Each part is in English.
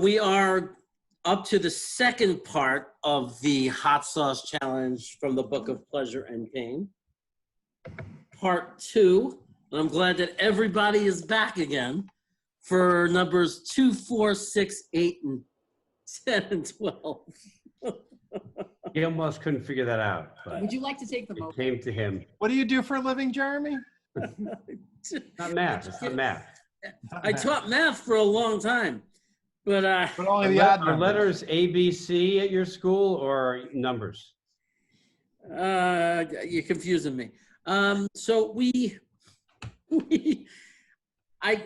we are up to the second part of the hot sauce challenge from the Book of Pleasure and Pain. Part 2. And I'm glad that everybody is back again for numbers 2, 4, 6, 8, and 10, and 12. He almost couldn't figure that out. But Would you like to take the it moment? came to him. What do you do for a living, Jeremy? Not math. It's not math. I taught math for a long time, but But only the odd Are numbers. letters A, B, C at your school or numbers? you're confusing me. So I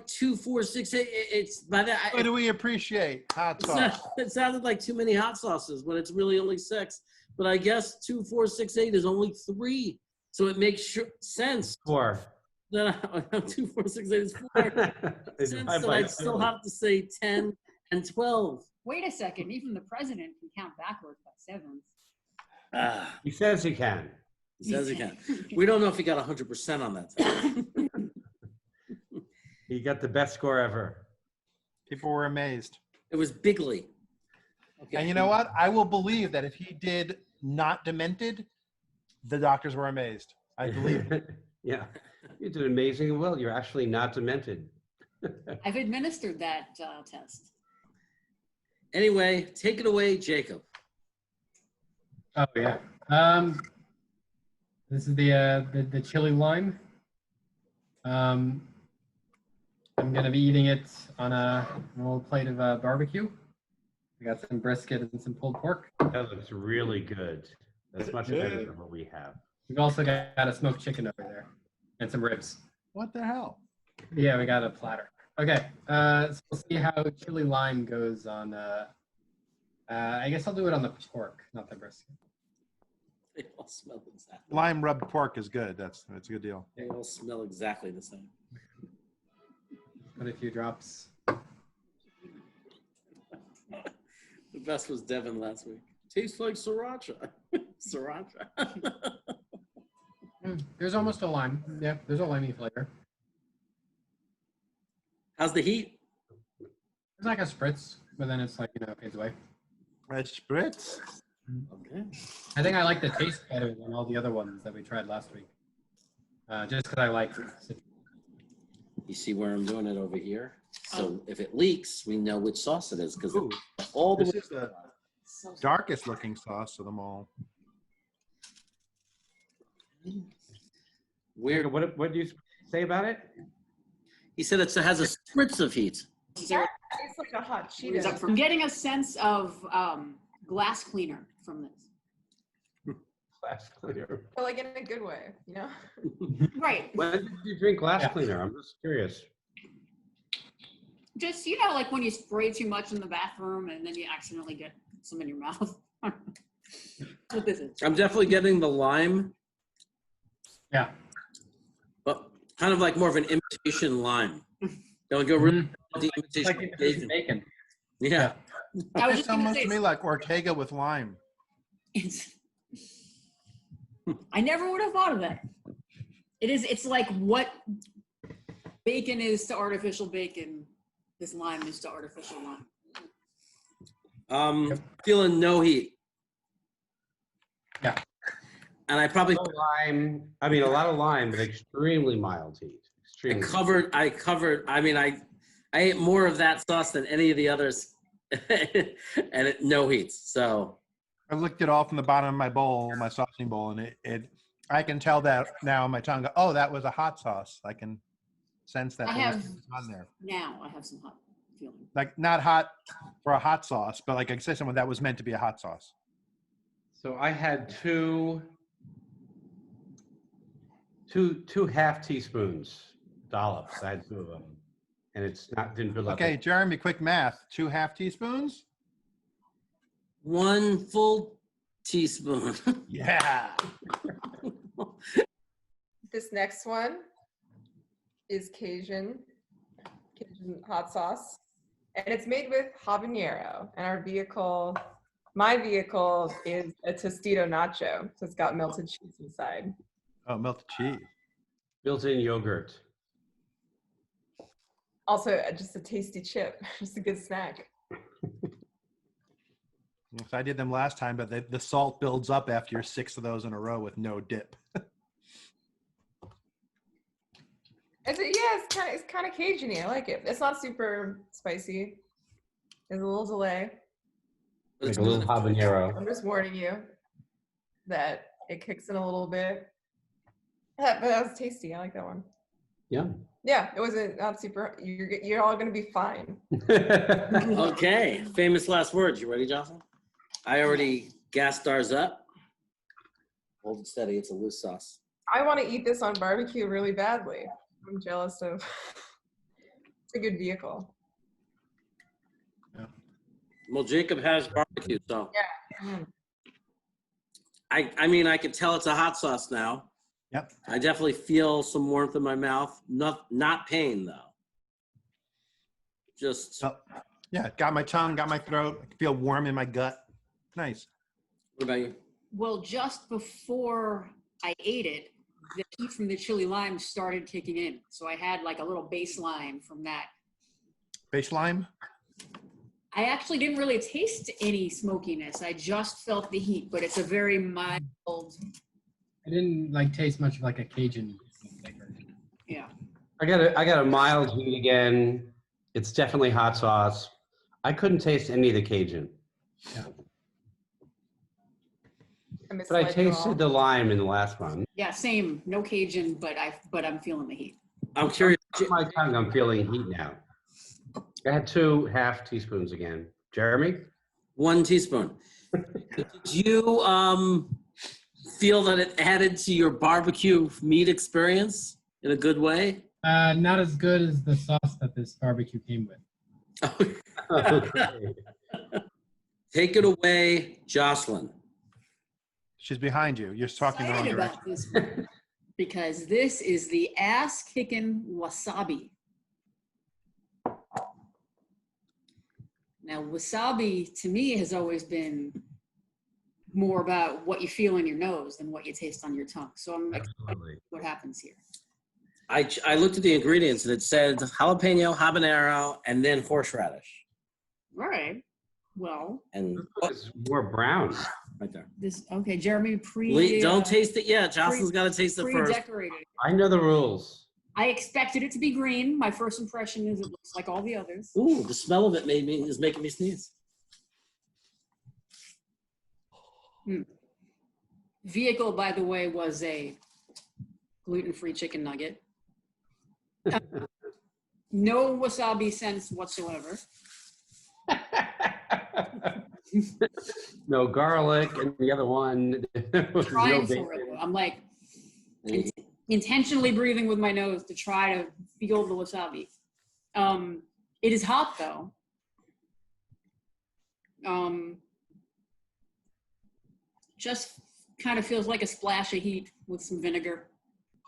2, 4, 6, 8. It's by that. What do we appreciate? Hot sauce. It sounded like too many hot sauces, but it's really only 6. But I guess 2, 4, 6, 8 is only 3, so it makes sense 4. that 2, 4, 6, 8 is 4. It's Sense five that by I'd still two. have to say 10 and 12. Wait a second. Even the president can count backwards by 7s. Ah, He says he can. he says he can. We don't know if he got 100% on that time. He got the best score ever. People were amazed. It was bigly. Okay. And you know what? I will believe that if he did not demented, the doctors were amazed. I believe it. Yeah. You did amazing well. You're actually not demented. I've administered that test. Anyway, take it away, Jacob. Oh yeah. This is the chili lime. I'm gonna be eating it on a little plate of barbecue. We got some brisket and some pulled pork. That looks really good. That's much better than what we have. We've also got a smoked chicken over there and some ribs. What the hell? Yeah, we got a platter. Okay, so we'll see how chili lime goes on. I guess I'll do it on the pork, not the brisket. They all smell exactly. Lime rubbed pork is good. That's a good deal. They all smell exactly the same. Put a few drops. The best was Devin last week. Tastes like sriracha. Sriracha. There's almost a lime. Yeah, there's a limey flavor. How's the heat? It's like a spritz, but then it's like, it fades away. Red spritz. Okay. I think I like the taste better than all the other ones that we tried last week. Just because I like it. You see where I'm doing it over here? So if it leaks, we know which sauce it is because Ooh, all the this way. is the darkest looking sauce of them all. Where What do you say about it? he said it has a spritz of heat. It's like a hot Cheeto. I'm getting a sense of glass cleaner from this. Glass cleaner. But like in a good way, you know? Right. When did you drink glass cleaner? I'm just curious. Just, like when you spray too much in the bathroom and then you accidentally get some in your mouth. That's what this is. I'm definitely getting the lime, Yeah. but kind of like more of an imitation lime. Don't go really the It's imitation like bacon. bacon. Yeah. I was It's just going to almost say, to me like Ortega with lime. I never would have thought of that. It's like what bacon is to artificial bacon, this lime is to artificial lime. Feeling no heat. Yeah. And I probably A lot of lime, but extremely mild heat. Extremely. I covered. I mean, I ate more of that sauce than any of the others, and no heat. So I licked it off from the bottom of my bowl, my saucing bowl, and I can tell that now in my tongue. Oh, that was a hot sauce. I can sense that I there was have something on there. Now I have some hot feeling. Like not hot for a hot sauce, but like I said, someone that was meant to be a hot sauce. So I had two half teaspoons dollops. I had 2 of them, and didn't build up. Okay, Jeremy, quick math. 2 half teaspoons? 1 full teaspoon. Yeah. This next one is Cajun hot sauce. And it's made with habanero. And my vehicle is a Tostito nacho. So it's got melted cheese inside. Oh, melted cheese. Built-in yogurt. Also, just a tasty chip, just a good snack. Yes, I did them last time, but the salt builds up after your 6 of those in a row with no dip. It's kind of Cajun-y. I like it. It's not super spicy. There's a little delay. Like a little habanero. I'm just warning you that it kicks in a little bit. But that was tasty. I like that one. Yeah. Yeah, it wasn't not super. You're all gonna be fine. Okay, famous last words. You ready, Jocelyn? I already gassed ours up. Hold it steady. It's a loose sauce. I want to eat this on barbecue really badly. I'm jealous of. It's a good vehicle. Well, Jacob has barbecue, so Mm. I mean, I can tell it's a hot sauce now. Yep. I definitely feel some warmth in my mouth. Not pain though. Just So, yeah, got my tongue, got my throat. I can feel warm in my gut. Nice. what about you? Well, just before I ate it, the heat from the chili lime started kicking in. So I had like a little baseline from that. Base lime? I actually didn't really taste any smokiness. I just felt the heat, but it's a very mild, I didn't like taste much of like a Cajun flavor. yeah. I got a mild heat again. It's definitely hot sauce. I couldn't taste any of the Cajun, but I tasted the lime in the last one. Yeah, same. No Cajun, but I'm feeling the heat. I'm curious. On my tongue, I'm feeling heat now. I had 2 half teaspoons again. Jeremy? 1 teaspoon. Did you feel that it added to your barbecue meat experience in a good way? Not as good as the sauce that this barbecue came with. Take it away, Jocelyn. She's behind you. You're talking the wrong Excited direction. about this one because this is the ass-kicking wasabi. Now, wasabi to me has always been more about what you feel in your nose than what you taste on your tongue. So I'm excited to see what happens here. I looked at the ingredients and it said jalapeno, habanero, and then horseradish. All right. Well, And It's more brown. right there. okay, Jeremy Don't taste it yet. Jocelyn's got to taste it first. pre-decorated. I know the rules. I expected it to be green. My first impression is it looks like all the others. Ooh, the smell of it is making me sneeze. Vehicle, by the way, was a gluten-free chicken nugget. No wasabi sense whatsoever. No garlic, and the other one was Trying no for it. bacon. I'm like intentionally breathing with my nose to try to feel the wasabi. It is hot though. Just kind of feels like a splash of heat with some vinegar.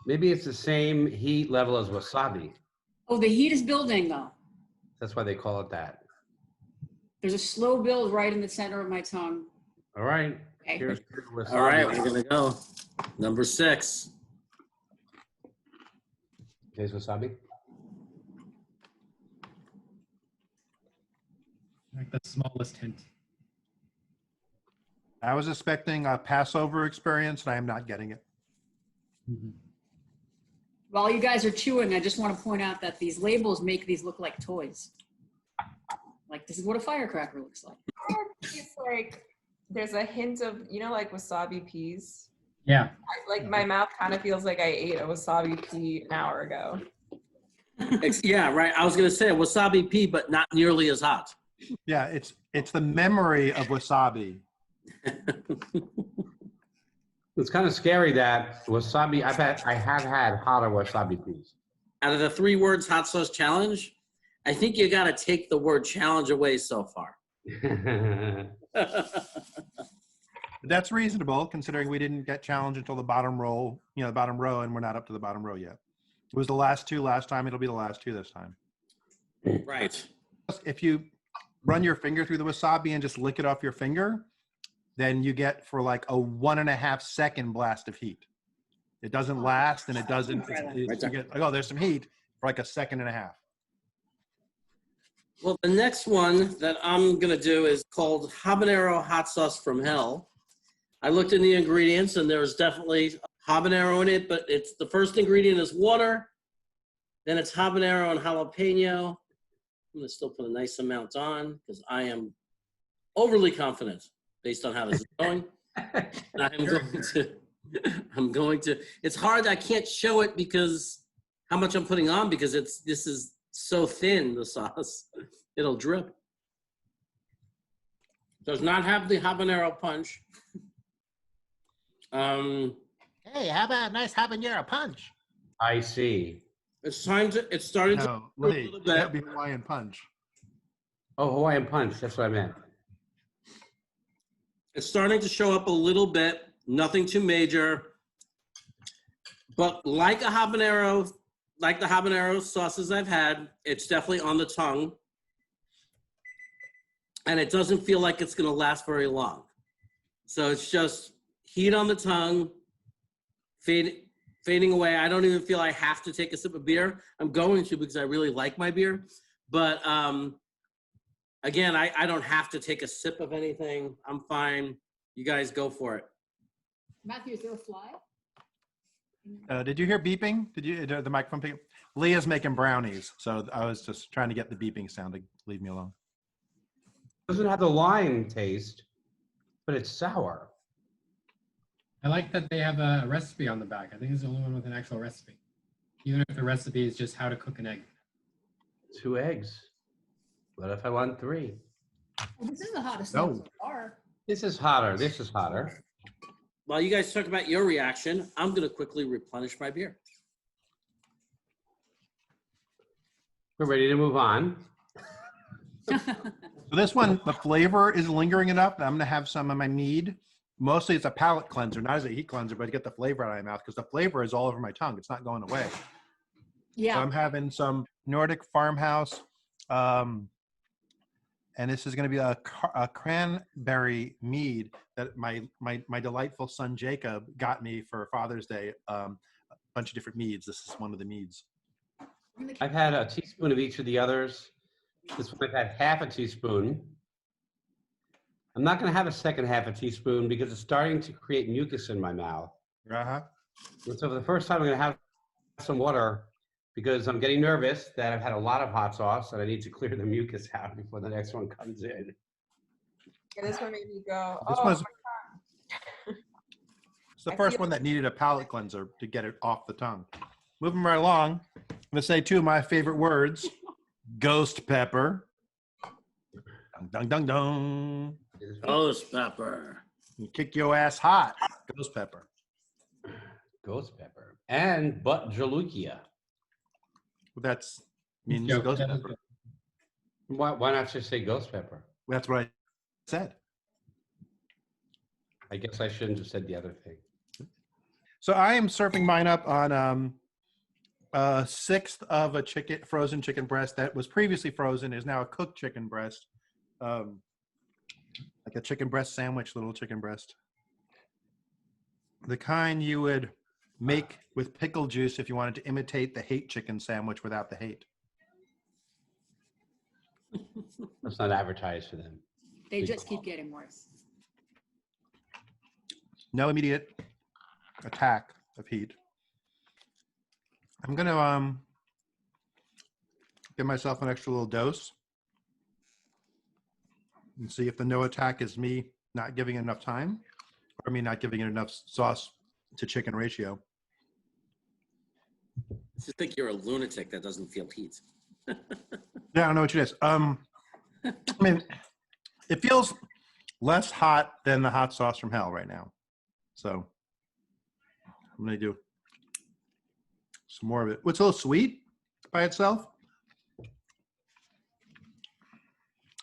Maybe it's the same heat level as wasabi. Oh, the heat is building though. That's why they call it that. There's a slow build right in the center of my tongue. All right. Okay. Here's your wasabi. All right, we're gonna go. Number 6. Taste wasabi. Like the smallest hint. I was expecting a Passover experience, and I am not getting it. Mhm. While you guys are chewing, I just want to point out that these labels make these look like toys. Like this is what a firecracker looks like. It's like there's a hint of like wasabi peas. Yeah. My mouth kind of feels like I ate a wasabi pea an hour ago. Yeah, right. I was gonna say wasabi pea, but not nearly as hot. Yeah, it's the memory of wasabi. It's kind of scary that wasabi. I have had hotter wasabi peas. Out of the 3 words hot sauce challenge, I think you got to take the word challenge away so far. That's reasonable considering we didn't get challenged until the bottom row, the bottom row, and we're not up to the bottom row yet. It was the last 2 last time. It'll be the last 2 this time. Right. If you run your finger through the wasabi and just lick it off your finger, then you get for like a 1.5 second blast of heat. It doesn't last, and it doesn't. You get, oh, there's some heat for like a 1.5 seconds. Well, the next one that I'm going to do is called habanero hot sauce from hell. I looked in the ingredients and there's definitely habanero in it, but it's the first ingredient is water. Then it's habanero and jalapeno. I'm going to still put a nice amount on because I am overly confident based on how this is going. I'm going to, it's hard. I can't show it because how much I'm putting on because this is so thin, the sauce. It'll drip. Does not have the habanero punch. Hey, how about a nice habanero punch? I see. It's starting to No, a Lee, little that'd bit. be Hawaiian punch. Oh, Hawaiian punch. That's what I meant. It's starting to show up a little bit. Nothing too major. But like the habanero sauces I've had, it's definitely on the tongue. And it doesn't feel like it's going to last very long. So it's just heat on the tongue, fading away. I don't even feel I have to take a sip of beer. I'm going to because I really like my beer. But again, I don't have to take a sip of anything. I'm fine. You guys go for it. Matthew, is there a fly? Did you hear beeping? Did you the microphone pick? Leah's making brownies, so I was just trying to get the beeping sound to leave me alone. It doesn't have the lime taste, but it's sour. I like that they have a recipe on the back. I think it's the only one with an actual recipe. Even if the recipe is just how to cook an egg. 2 eggs. What if I want 3? Well, this is the hottest No. one so far. This is hotter. This is hotter. While you guys talk about your reaction, I'm going to quickly replenish my beer. We're ready to move on. So this one, the flavor is lingering enough that I'm going to have some of my mead. Mostly it's a palate cleanser, not as a heat cleanser, but to get the flavor out of my mouth because the flavor is all over my tongue. It's not going away. So Yeah. I'm having some Nordic Farmhouse, and this is going to be a cranberry mead that my delightful son Jacob got me for Father's Day. A bunch of different meads. This is one of the meads. I've had a teaspoon of each of the others. This one I've had half a teaspoon. I'm not going to have a second half a teaspoon because it's starting to create mucus in my mouth. Uh-huh. And so for the first time, I'm going to have some water because I'm getting nervous that I've had a lot of hot sauce and I need to clear the mucus out before the next one comes in. Yeah, this one made me go, This oh, one's my it's the I first feel- one that needed a palate cleanser to get it off the tongue. Moving right along, I'm going to say 2 of my favorite words. Ghost pepper. Dun, dun, dun, dun. Ghost pepper. You kick your ass hot. Ghost pepper. Ghost pepper. And but jalukia. That's means Joke. ghost That is pepper. good. Why not just say ghost pepper? That's what I said. I guess I shouldn't have said the other thing. So I am serving mine up on a sixth of a frozen chicken breast that was previously frozen, is now a cooked chicken breast. Like a chicken breast sandwich, little chicken breast. The kind you would make with pickle juice if you wanted to imitate the hate chicken sandwich without the hate. Let's not advertise for them. They just keep getting worse. No immediate attack of heat. I'm gonna give myself an extra little dose and see if the no attack is me not giving it enough time or me not giving it enough sauce to chicken ratio. I just think you're a lunatic that doesn't feel heat. Yeah, I don't know what it is. I mean, it feels less hot than the hot sauce from hell right now. So I'm gonna do some more of it. It's a little sweet by itself.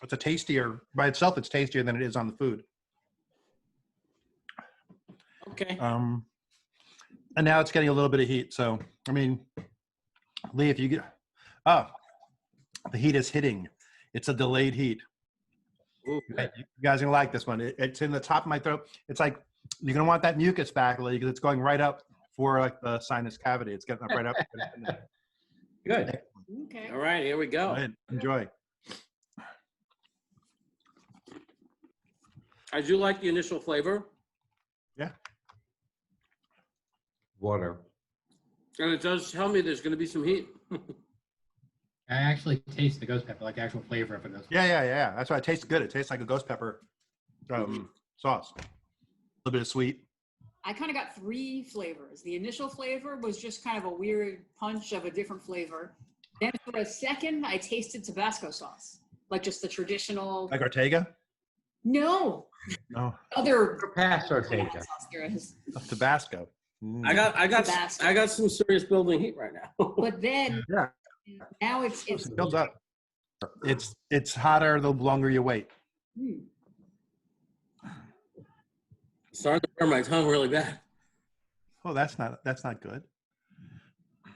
It's a tastier, by itself, it's tastier than it is on the food. Okay. And now it's getting a little bit of heat. So, I mean, Lee, if you get, the heat is hitting. It's a delayed heat. Ooh. You guys are gonna like this one. It's in the top of my throat. It's like, you're gonna want that mucus back, Lee, because it's going right up for like the sinus cavity. It's getting up right up. Good. Okay. All right, here we Go go. ahead, enjoy. I do like the initial flavor, Water. and it does tell me there's going to be some heat. I actually taste the ghost pepper, like the actual flavor of a ghost pepper. Yeah. That's why it tastes good. It tastes like a ghost pepper sauce. A little bit of sweet. I kind of got 3 flavors. The initial flavor was just kind of a weird punch of a different flavor. Then for a second, I tasted Tabasco sauce, like just the traditional. Like Ortega? No, No. other Past Ortega. sauce there is. Of Tabasco. Mm. I got some serious building heat right now. But then Yeah. now it's It builds up. It's hotter the longer you wait. hmm. Starting to burn my tongue really bad. Oh, that's not good.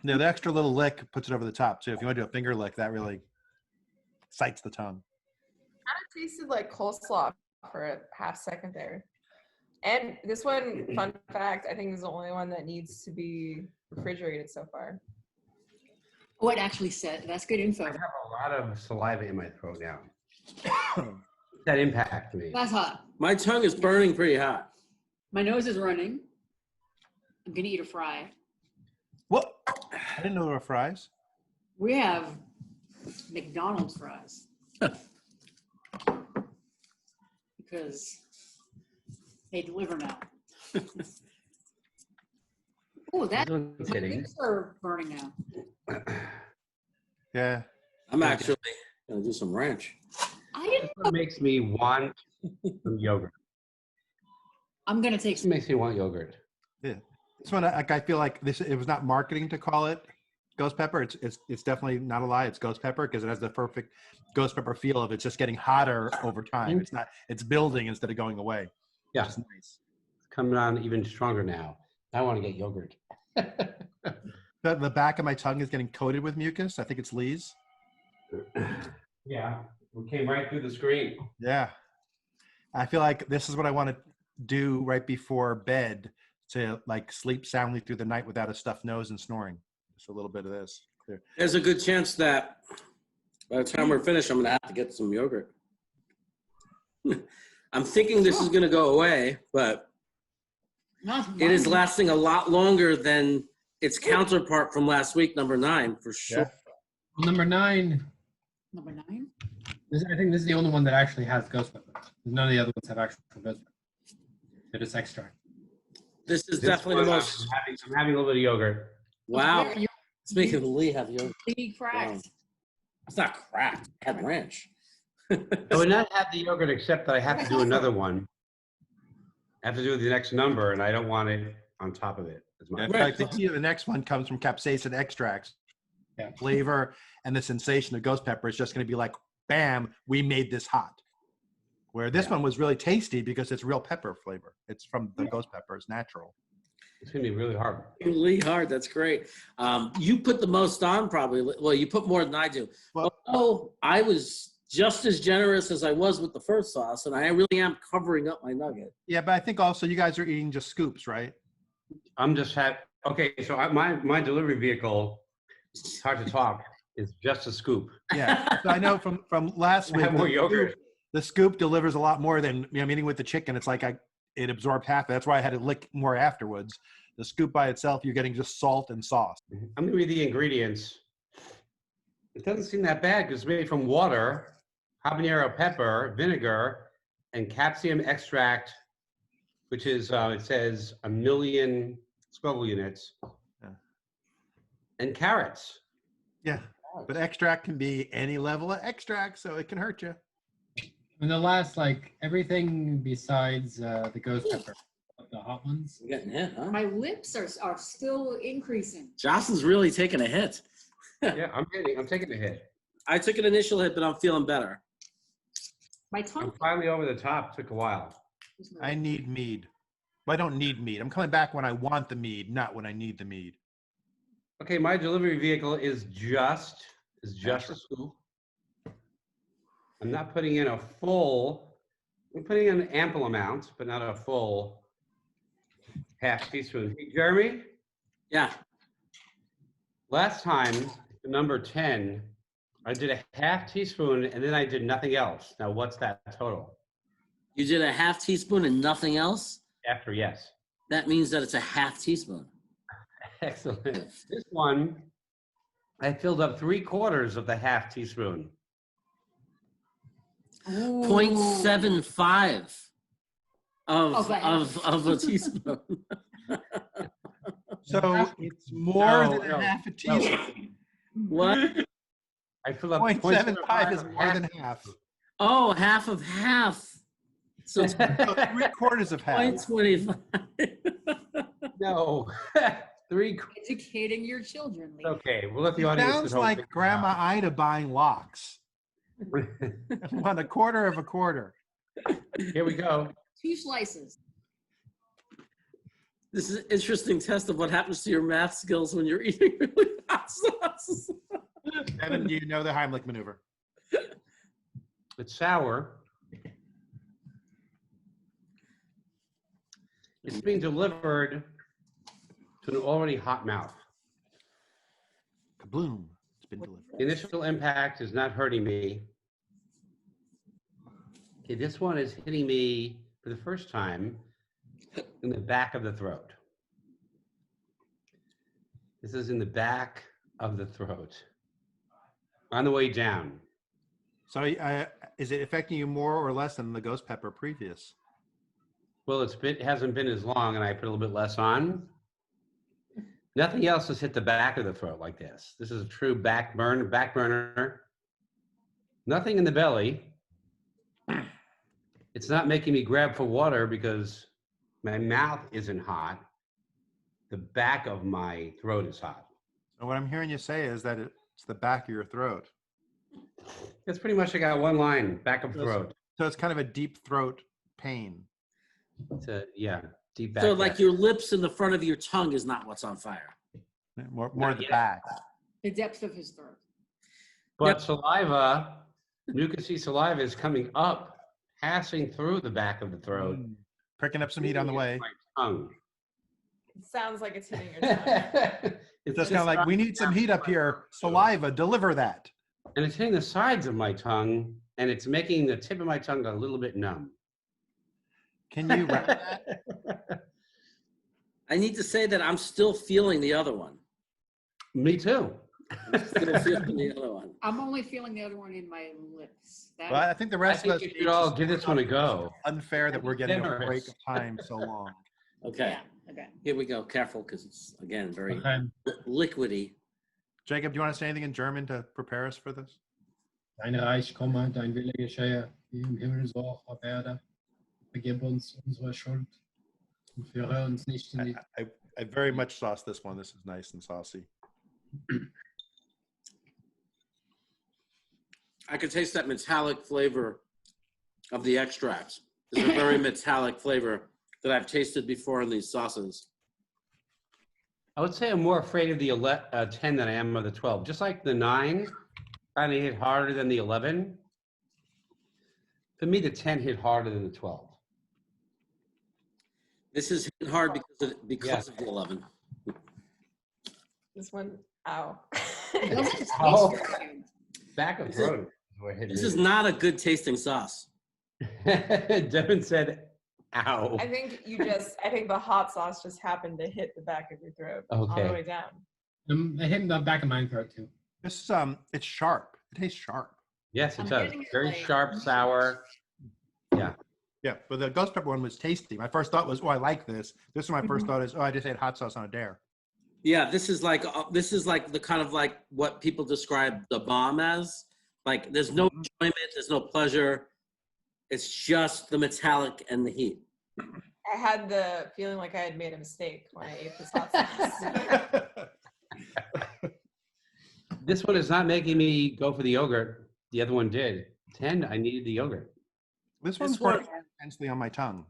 No, the extra little lick puts it over the top too. If you want to do a finger lick, that really excites the tongue. Kind of tasted like coleslaw for a half second there. And this one, fun fact, I think is the only one that needs to be refrigerated so far. What actually said? That's good info. I have a lot of saliva in my throat now. That impact me. That's hot. My tongue is burning pretty hot. My nose is running. I'm gonna eat a fry. What? I didn't know there were fries. We have McDonald's fries. Because they deliver now. Oh, that This one's my hitting. lips are burning now. Yeah. I'm actually going to do some ranch. I didn't. This one makes me want some yogurt. I'm gonna take This some. makes me want yogurt. This one, I feel like it was not marketing to call it ghost pepper. It's definitely not a lie. It's ghost pepper because it has the perfect ghost pepper feel of it's just getting hotter over time. It's building instead of going away. Yeah. Which is nice. It's coming on even stronger now. I want to get yogurt. The back of my tongue is getting coated with mucus. I think it's Lee's. Yeah, we came right through the screen. Yeah. I feel like this is what I want to do right before bed to like sleep soundly through the night without a stuffed nose and snoring. Just a little bit of this. Clear. There's a good chance that by the time we're finished, I'm going to have to get some yogurt. I'm thinking this is going to go away, but it is lasting a lot longer than its counterpart from last week, number 9, for sure. Yeah. Well, number 9, Number 9. I think this is the only one that actually has ghost pepper. None of the other ones have actual ghost pepper. They're just extract. This is This definitely the one, most. I'm having a little bit of yogurt. Wow. You're Speaking of Lee, have yogurt. really cracked. It's not cracked. I had ranch. I would not have the yogurt except that I have to do another one. I have to do the next number, and I don't want it on top of it as much. Yeah, I think the next one comes from capsaicin extracts. Yeah. Flavor and the sensation of ghost pepper is just going to be like, bam, we made this hot. Where this one was really tasty because it's real pepper flavor. It's from the ghost pepper. It's natural. It's going to be really hard. Lee Hard, that's great. You put the most on probably. Well, you put more than I do. Well- Although I was just as generous as I was with the first sauce, and I really am covering up my nugget. Yeah, but I think also you guys are eating just scoops, right? I'm just okay, so my delivery vehicle, it's hard to talk, is just a scoop. Yeah. So I know from last I week, have more yogurt. the scoop delivers a lot more than I'm eating with the chicken. It's like it absorbed half. That's why I had to lick more afterwards. The scoop by itself, you're getting just salt and sauce. I'm going to read the ingredients. It doesn't seem that bad because it's made from water, habanero pepper, vinegar, and capsium extract, which is, it says 1 million Scoville units, Yeah. and carrots. Yeah. But extract can be any level of extract, so it can hurt you. And the last, like, everything besides the ghost pepper, the hot ones. I'm getting hit, huh? My lips are still increasing. Jocelyn's really taking a hit. Yeah, I'm taking a hit. I took an initial hit, but I'm feeling better. My I'm tongue. finally over the top. Took a while. I need mead. Well, I don't need mead. I'm coming back when I want the mead, not when I need the mead. Okay, my delivery vehicle is just a scoop. I'm not putting in a full. I'm putting in an ample amount, but not a full half teaspoon. Hey, Jeremy, Yeah. last time, number 10, I did a half teaspoon and then I did nothing else. Now, what's that total? You did a half teaspoon and nothing else? After, yes. That means that it's a half teaspoon. Excellent. This one, I filled up 3/4 of the half teaspoon. 0.75 Of a half. of a teaspoon. So it's more No, than no, half a no. teaspoon. What? I filled up 0.75 is more than half. half. Oh, half of half. So it's So 3/4 of half. 0.25. No, 3. Educating your children, Lee. Okay, we'll let the It audience. sounds at home like figure it Grandma Ida buying locks. out. One 1/4 of a quarter. Here we go. 2 slices. This is an interesting test of what happens to your math skills when you're eating really hot sauce. Evan, do you know the Heimlich maneuver? It's sour. It's being delivered to an already hot mouth. Kabloom. It's been delivered. The initial impact is not hurting me. Okay, this one is hitting me for the first time in the back of the throat. This is in the back of the throat. On the way down. So is it affecting you more or less than the ghost pepper previous? Well, it hasn't been as long, and I put a little bit less on. Nothing else has hit the back of the throat like this. This is a true back burner. Nothing in the belly. It's not making me grab for water because my mouth isn't hot. The back of my throat is hot. So what I'm hearing you say is that it's the back of your throat. That's pretty much, I got one line, back of throat. So it's kind of a deep throat pain. Yeah, deep back. So like back. your lips and the front of your tongue is not what's on fire. More Not the yet. back. The depth of his throat. But saliva, mucousy saliva is coming up, passing through the back of the throat. Pricking up some heat on the way. My tongue. It sounds like it's hitting your tongue. It's just kind of like, we need some heat up here. Saliva, deliver that. And it's hitting the sides of my tongue, and it's making the tip of my tongue a little bit numb. Can you wrap that? I need to say that I'm still feeling the other one. Me too. Still feeling the other one. I'm only feeling the other one in my lips. That, Well, I think the I rest of think us you should all give this one a go. unfair that we're getting a Generous. break of time so long. Okay, yeah, okay. here we go. Careful, because it's, again, very Okay. liquidy. Jacob, do you want to say anything in German to prepare us for this? Dein Reich komme, dein Wille geschehe, wie im Himmel so auch auf Erde. Vergib uns unsere Schuld und führe uns nicht in die... I very much sauce this one. This is nice and saucy. I could taste that metallic flavor of the extracts. It's a very metallic flavor that I've tasted before in these sauces. I would say I'm more afraid of the 10 than I am of the 12. Just like the 9 kind of hit harder than the 11. For me, the 10 hit harder than the 12. This is hitting hard because of the 11. This one, ow. It doesn't taste Oh. very good. Back of This is- throat is what hit This me. is not a good tasting sauce. Devin said, ow. I think the hot sauce just happened to hit the back of your throat on Okay. the way down. I hit the back of my throat too. This it's sharp. It tastes sharp. Yes, it I'm does. getting it Very like- sharp, sour. Yeah, but the ghost pepper one was tasty. My first thought was, oh, I like this. This one, my first thought is, oh, I just ate hot sauce on a dare. Yeah, this is like the kind of like what people describe the bomb as. Like there's no enjoyment, there's no pleasure. It's just the metallic and the heat. I had the feeling like I had made a mistake when I ate this hot sauce. This one is not making me go for the yogurt. The other one did. 10, I needed the yogurt. This one's one- more intensely on my tongue.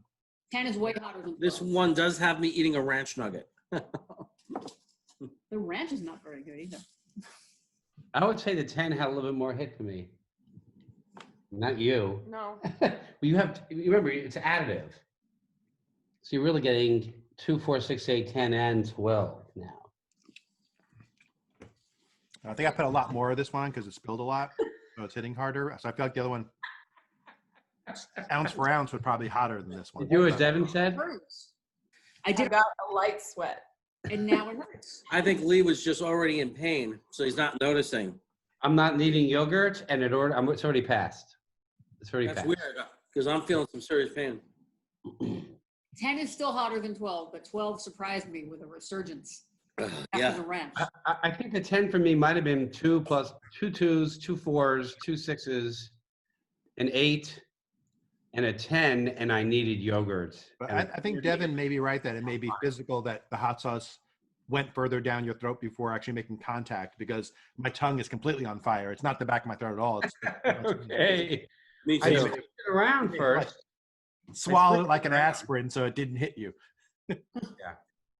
10 is way hotter than This 12. one does have me eating a ranch nugget. The ranch is not very good either. I would say the 10 had a little bit more hit for me. Not you. No. Well, you remember, it's additive. So you're really getting 2, 4, 6, 8, 10, and 12 now. I think I put a lot more of this one because it spilled a lot. So it's hitting harder. So I feel like the other one ounce for ounce would probably hotter than this one. Did you, as Devin said? Hurts. I I did, got a light sweat. and now it hurts. I think Lee was just already in pain, so he's not noticing. I'm not needing yogurt, and it's already passed. It's already That's passed. weird, because I'm feeling some serious pain. 10 is still hotter than 12, but 12 surprised me with a resurgence after Yeah. the ranch. I think the 10 for me might have been 2 plus 2 2s, 2 4s, 2 6s, an 8, and a 10, and I needed yogurt. But And I think Devin may be right that it may be physical, that the hot sauce went further down your throat before actually making contact, because my tongue is completely on fire. It's not the back of my throat at all. It's okay. Me I too. switched it around first. swallowed it like an aspirin, so it didn't hit you.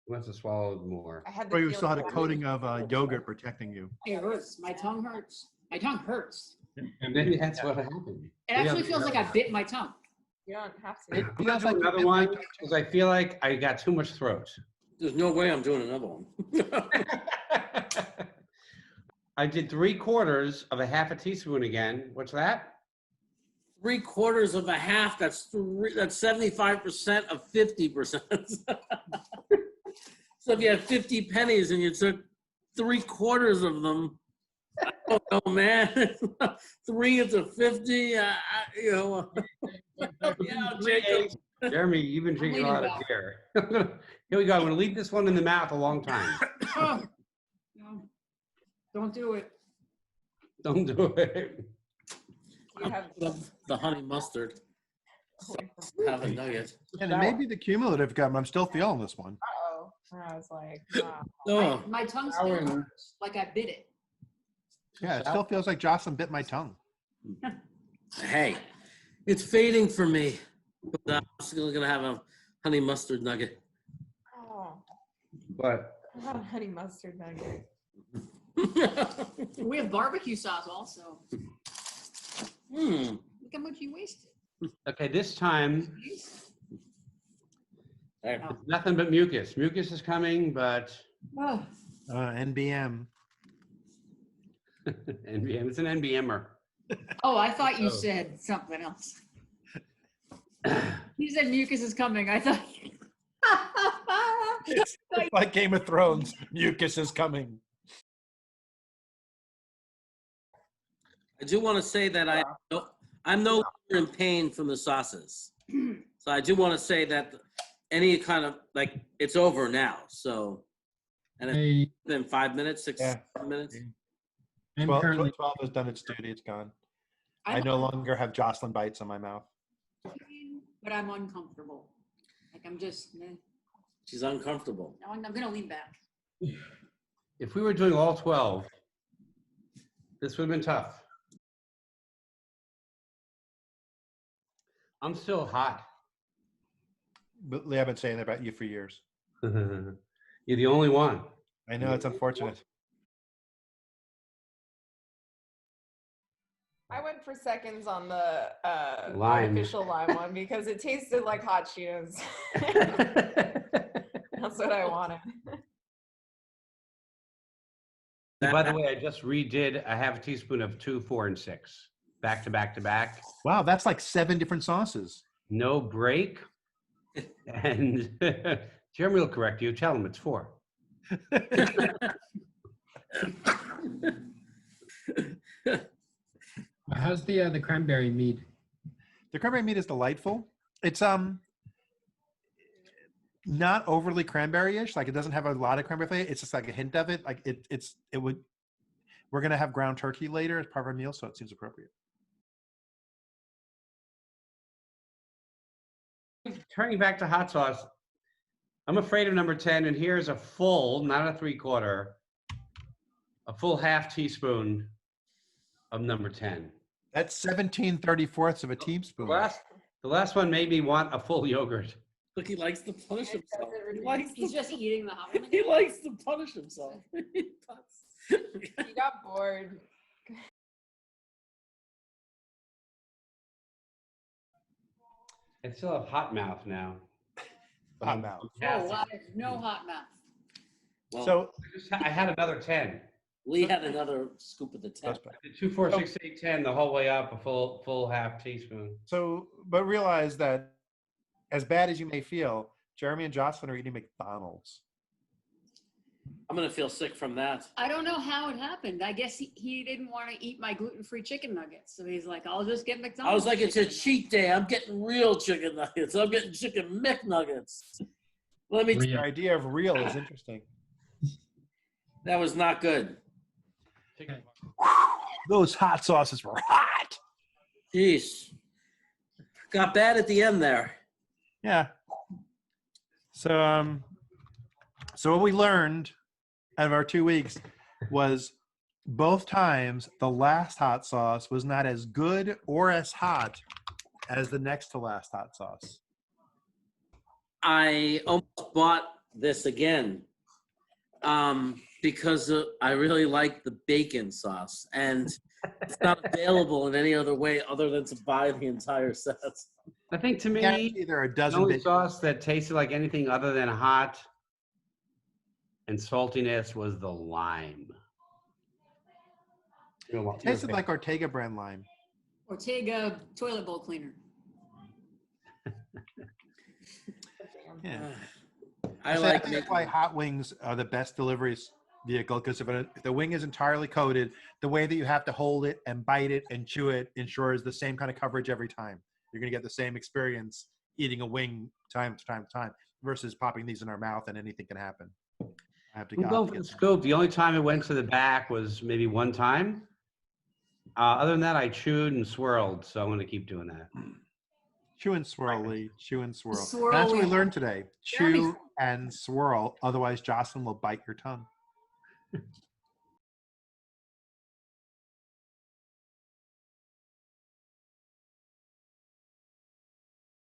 Must have swallowed more. I had the Or you feeling still had a that- coating of yogurt protecting you. It hurts. My tongue hurts. My tongue hurts. And maybe that's what happened. It actually feels like I bit my tongue. You don't have I'm to. gonna do another one because I feel like I got too much throat. There's no way I'm doing another one. I did 3/4 of a half a teaspoon again. What's that? 3/4 of a half, that's 75% of 50%. So if you had 50 pennies and you took 3/4 of them, I don't know, man. 3 into 50, you know. Yeah, Jacob. Jeremy, you've been drinking a lot of beer. Here we go. I'm going to leave this one in the mouth a long time. Oh, no, don't do it. Don't do it. You have The honey mustard. Have a nugget. And it may be the cumulative gum. I'm still feeling this one. Uh-oh. And I was like, wow. Oh, My tongue still hurts, like I bit it. Yeah, it still feels like Jocelyn bit my tongue. hey, it's fading for me. But I'm still going to have a honey mustard nugget. Oh, But I have a honey mustard nugget. We have barbecue sauce also. Hmm. Look how much you wasted. okay, this time There. it's nothing but mucus. Mucus is coming, but Oh, NBM. NBM. It's an NBMer. oh, I thought you Oh. said something else. You said mucus is coming. I thought. It's like Game of Thrones. Mucus is coming. I do want to say that I'm no longer in pain from the sauces. So I do want to say that any kind of, like, it's over now. So, and it's I been 5 minutes, 6 Yeah. minutes. am 12, currently 12 has done its duty. It's gone. I I'm no longer have Jocelyn bites on my mouth. but I'm uncomfortable. Like I'm just. She's uncomfortable. No, I'm gonna lean back. If we were doing all 12, this would have been tough. I'm still hot. But Lee, I've been saying that about you for years. You're the only one. I know, it's unfortunate. I went for seconds on the Lime. artificial lime one because it tasted like hot Cheetos. That's what I wanted. By the way, I just redid a half a teaspoon of 2, 4, and 6. Back to back to back. Wow, that's like 7 different sauces. No break. And Jeremy will correct you. Tell him it's 4. how's the cranberry mead? The cranberry meat is delightful. It's not overly cranberry-ish. Like, it doesn't have a lot of cranberry flavor. It's just like a hint of it. Like we're gonna have ground turkey later as part of our meal, so it seems appropriate. Turning back to hot sauce, I'm afraid of number 10, and here's a full, not a 3/4, a full half teaspoon of number 10. That's 17/34 of a teaspoon. The last one made me want a full yogurt. Look, he likes to punish It himself. doesn't He really- likes He's to, just eating the hot one. he likes to punish himself. You got bored. I still have hot mouth now. Hot mouth. Oh, wow, no hot mouth. Well, So I had another 10. Lee had another scoop of the 10. Suspect. 2, 4, 6, 8, 10, the whole way up, a full half teaspoon. So, but realize that as bad as you may feel, Jeremy and Jocelyn are eating McDonald's. I'm gonna feel sick from that. I don't know how it happened. I guess he didn't want to eat my gluten-free chicken nuggets. So he's like, I'll just get McDonald's. I was like, it's a chicken cheat day. I'm getting real chicken nuggets. I'm getting chicken McNuggets. Let me. The idea of real is interesting. That was not good. Those hot sauces were hot. Jeez. Got bad at the end there. Yeah. So, so what we learned out of our 2 weeks was both times the last hot sauce was not as good or as hot as the next to last hot sauce. I almost bought this again because I really like the bacon sauce, and it's not available in any other way other than to buy the entire set. I think to me, Guarantee there are a the dozen only bacon. sauce that tasted like anything other than hot and saltiness was the lime. It tasted like Ortega brand lime. Ortega toilet bowl cleaner. Yeah. I So like think that's why hot wings are the best delivery vehicle, because if the wing is entirely coated, the way that you have to hold it and bite it and chew it ensures the same kind of coverage every time. You're going to get the same experience eating a wing time to time to time versus popping these in our mouth and anything can happen. I have to We'll go for the scoop. The only time it went to the back was maybe one time. Other than that, I chewed and swirled, so I'm going to keep doing that. Chew and swirl, Lee. Chew and swirl. Swirl, That's what we Lee. learned today. Jeremy. Chew and swirl. Otherwise, Jocelyn will bite your tongue.